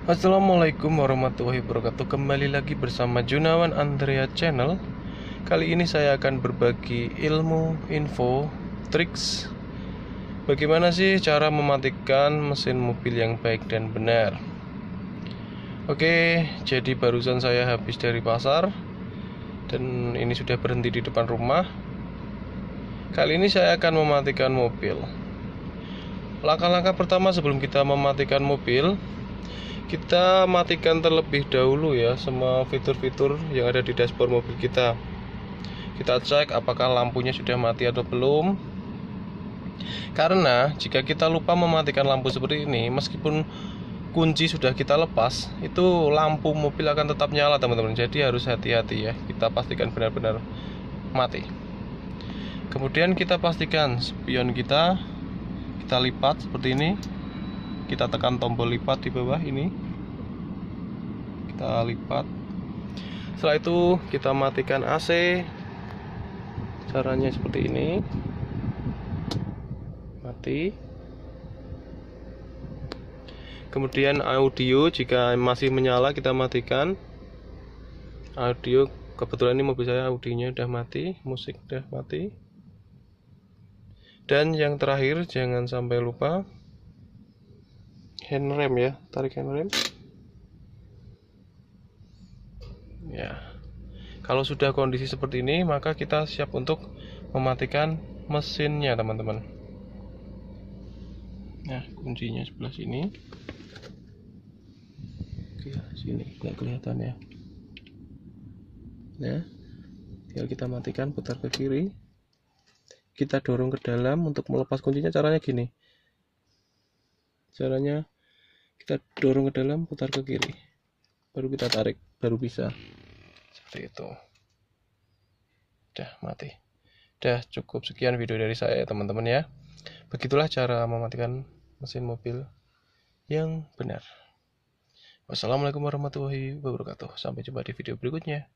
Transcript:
Assalamualaikum warahmatullahi wabarakatuh. Kembali lagi bersama Junawan Andrea Channel. Kali ini saya akan berbagi ilmu, info, triks bagaimana sih cara mematikan mesin mobil yang baik dan benar. Oke, jadi barusan saya habis dari pasar dan ini sudah berhenti di depan rumah. Kali ini saya akan mematikan mobil. Langkah-langkah pertama sebelum kita mematikan mobil, kita matikan terlebih dahulu ya semua fitur-fitur yang ada di dashboard mobil kita. Kita cek apakah lampunya sudah mati atau belum. Karena jika kita lupa mematikan lampu seperti ini, meskipun kunci sudah kita lepas, itu lampu mobil akan tetap nyala teman-teman. Jadi harus hati-hati ya. Kita pastikan benar-benar mati. Kemudian kita pastikan spion kita lipat seperti ini. Kita tekan tombol lipat di bawah ini, kita lipat. Setelah itu kita matikan AC. Caranya seperti ini, mati. Kemudian audio, jika masih menyala kita matikan audio. Kebetulan ini mobil saya audionya udah mati, musik udah mati. Dan yang terakhir, jangan sampai lupa handrem ya, tarik handrem ya. Kalau sudah kondisi seperti ini, maka kita siap untuk mematikan mesinnya teman-teman. Nah, kuncinya sebelah sini. Oke, sini nggak kelihatan ya. Nah, tinggal kita matikan, putar ke kiri, kita dorong ke dalam. Untuk melepas kuncinya caranya gini, caranya kita dorong ke dalam, putar ke kiri, baru kita tarik, baru bisa seperti itu. Udah mati. Udah cukup sekian video dari saya teman-teman ya. Begitulah cara mematikan mesin mobil yang benar. Wassalamualaikum warahmatullahi wabarakatuh. Sampai jumpa di video berikutnya.